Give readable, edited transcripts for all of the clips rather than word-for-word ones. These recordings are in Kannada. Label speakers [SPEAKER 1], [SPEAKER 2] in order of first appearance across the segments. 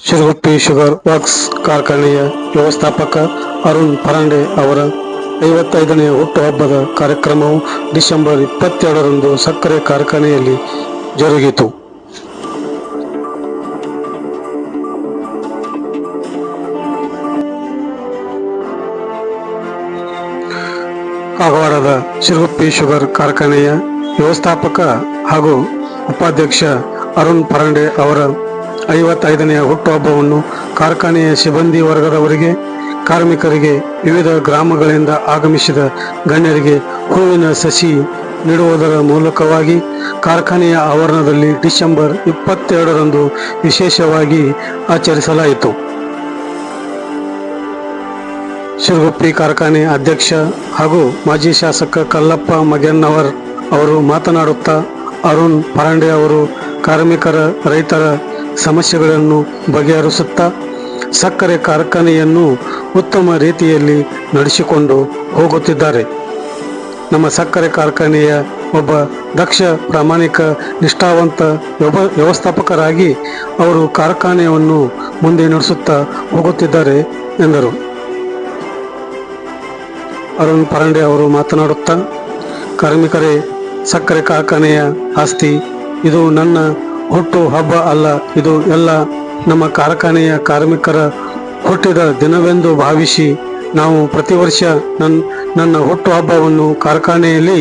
[SPEAKER 1] ಶಿರಗುಪ್ಪಿ ಶುಗರ್ ವರ್ಕ್ಸ್ ಕಾರ್ಖಾನೆಯ ವ್ಯವಸ್ಥಾಪಕ ಅರುಣ್ ಪರಾಂಡೆ ಅವರ 55ನೇ ಹುಟ್ಟುಹಬ್ಬದ ಕಾರ್ಯಕ್ರಮವು ಡಿಸೆಂಬರ್ 22ರಂದು ಸಕ್ಕರೆ ಕಾರ್ಖಾನೆಯಲ್ಲಿ ಜರುಗಿತು. ಕಾಗವಾಡದ ಶಿರಗುಪ್ಪಿ ಶುಗರ್ ಕಾರ್ಖಾನೆಯ ವ್ಯವಸ್ಥಾಪಕ ಹಾಗೂ ಉಪಾಧ್ಯಕ್ಷ ಅರುಣ್ ಪರಾಂಡೆ ಅವರ 55ನೇ ಹುಟ್ಟುಹಬ್ಬವನ್ನು ಕಾರ್ಖಾನೆಯ ಸಿಬ್ಬಂದಿ ವರ್ಗದವರಿಗೆ, ಕಾರ್ಮಿಕರಿಗೆ, ವಿವಿಧ ಗ್ರಾಮಗಳಿಂದ ಆಗಮಿಸಿದ ಗಣ್ಯರಿಗೆ ಹೂವಿನ ಸಸಿ ನೀಡುವುದರ ಮೂಲಕವಾಗಿ ಕಾರ್ಖಾನೆಯ ಆವರಣದಲ್ಲಿ ಡಿಸೆಂಬರ್ 22ರಂದು ವಿಶೇಷವಾಗಿ ಆಚರಿಸಲಾಯಿತು. ಶಿರಗುಪ್ಪಿ ಕಾರ್ಖಾನೆ ಅಧ್ಯಕ್ಷ ಹಾಗೂ ಮಾಜಿ ಶಾಸಕ ಕಲ್ಲಪ್ಪ ಮಗೇನವರ್ ಅವರು ಮಾತನಾಡುತ್ತಾ, ಅರುಣ್ ಪರಾಂಡೆ ಅವರು ಕಾರ್ಮಿಕರ, ರೈತರ ಸಮಸ್ಯೆಗಳನ್ನು ಬಗೆಹರಿಸುತ್ತಾ ಸಕ್ಕರೆ ಕಾರ್ಖಾನೆಯನ್ನು ಉತ್ತಮ ರೀತಿಯಲ್ಲಿ ನಡೆಸಿಕೊಂಡು ಹೋಗುತ್ತಿದ್ದಾರೆ. ನಮ್ಮ ಸಕ್ಕರೆ ಕಾರ್ಖಾನೆಯ ಒಬ್ಬ ದಕ್ಷ, ಪ್ರಾಮಾಣಿಕ, ನಿಷ್ಠಾವಂತ ವ್ಯವಸ್ಥಾಪಕರಾಗಿ ಅವರು ಕಾರ್ಖಾನೆಯನ್ನು ಮುಂದೆ ನಡೆಸುತ್ತಾ ಹೋಗುತ್ತಿದ್ದಾರೆ ಎಂದರು. ಅರುಣ್ ಪರಾಂಡೆ ಅವರು ಮಾತನಾಡುತ್ತಾ, ಕಾರ್ಮಿಕರೇ ಸಕ್ಕರೆ ಕಾರ್ಖಾನೆಯ ಆಸ್ತಿ. ಇದು ನನ್ನ ಹುಟ್ಟು ಹಬ್ಬ ಅಲ್ಲ, ಇದು ಎಲ್ಲ ನಮ್ಮ ಕಾರ್ಖಾನೆಯ ಕಾರ್ಮಿಕರ ಹುಟ್ಟಿದ ದಿನವೆಂದು ಭಾವಿಸಿ ನಾವು ಪ್ರತಿ ವರ್ಷ ನನ್ನ ಹುಟ್ಟು ಹಬ್ಬವನ್ನು ಕಾರ್ಖಾನೆಯಲ್ಲಿ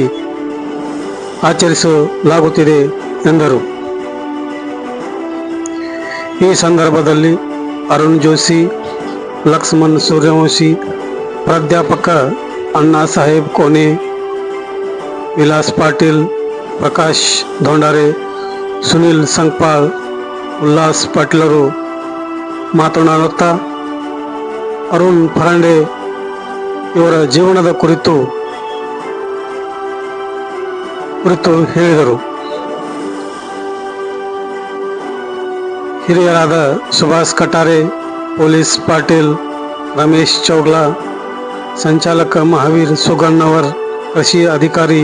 [SPEAKER 1] ಆಚರಿಸಲಾಗುತ್ತಿದೆ ಎಂದರು. ಈ ಸಂದರ್ಭದಲ್ಲಿ ಅರುಣ್ ಜೋಶಿ, ಲಕ್ಷ್ಮಣ್ ಸೂರ್ಯವಂಶಿ, ಪ್ರಾಧ್ಯಾಪಕ ಅಣ್ಣಾ ಸಾಹೇಬ್ ಕೋನೆ, ವಿಲಾಸ್ ಪಾಟೀಲ್, ಪ್ರಕಾಶ್ ಧೋಂಡಾರೆ, ಸುನಿಲ್ ಸಂಕ್ಪಾಳ್, ಉಲ್ಲಾಸ್ ಪಾಟೀಲರು ಮಾತನಾಡುತ್ತಾ ಅರುಣ್ ಪರಾಂಡೆ ಇವರ ಜೀವನದ ಕುರಿತು ಹೇಳಿದರು. ಹಿರಿಯರಾದ ಸುಭಾಷ್ ಕಟಾರೆ, ಪೊಲೀಸ್ ಪಾಟೀಲ್, ರಮೇಶ್ ಚೌಗ್ಲಾ, ಸಂಚಾಲಕ ಮಹಾವೀರ್ ಸುಗಣ್ಣವರ್, ಕೃಷಿ ಅಧಿಕಾರಿ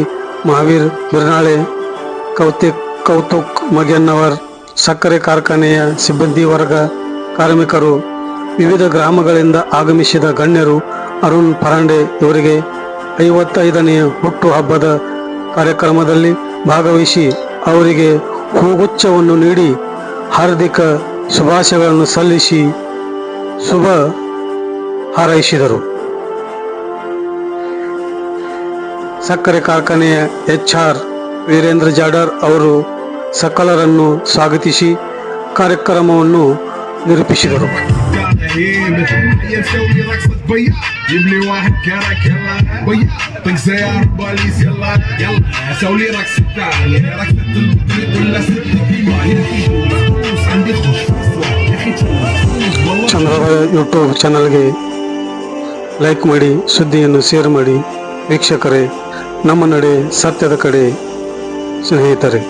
[SPEAKER 1] ಮಹಾವೀರ್ ಬಿರ್ನಾಳೆ, ಕೌತುಕ್ ಮಗೇನವರ್, ಸಕ್ಕರೆ ಕಾರ್ಖಾನೆಯ ಸಿಬ್ಬಂದಿ ವರ್ಗ, ಕಾರ್ಮಿಕರು, ವಿವಿಧ ಗ್ರಾಮಗಳಿಂದ ಆಗಮಿಸಿದ ಗಣ್ಯರು ಅರುಣ್ ಪರಾಂಡೆ ಇವರಿಗೆ 55ನೇ ಹುಟ್ಟು ಹಬ್ಬದ ಕಾರ್ಯಕ್ರಮದಲ್ಲಿ ಭಾಗವಹಿಸಿ ಅವರಿಗೆ ಹೂಗುಚ್ಛವನ್ನು ನೀಡಿ ಹಾರ್ದಿಕ ಶುಭಾಶಯಗಳನ್ನು ಸಲ್ಲಿಸಿ ಶುಭ ಹಾರೈಸಿದರು. ಸಕ್ಕರೆ ಕಾರ್ಖಾನೆಯ HR ವೀರೇಂದ್ರ ಜಾಡರ್ ಅವರು ಸಕಲರನ್ನು ಸ್ವಾಗತಿಸಿ ಕಾರ್ಯಕ್ರಮವನ್ನು ನಿರೂಪಿಸಿದರು. ಚಂದ್ರಭಾಯ ಯೂಟ್ಯೂಬ್ ಚಾನಲ್ಗೆ ಲೈಕ್ ಮಾಡಿ, ಸುದ್ದಿಯನ್ನು ಶೇರ್ ಮಾಡಿ. ವೀಕ್ಷಕರೇ, ನಮ್ಮ ನಡೆ ಸತ್ಯದ ಕಡೆ ಸ್ನೇಹಿತರೆ.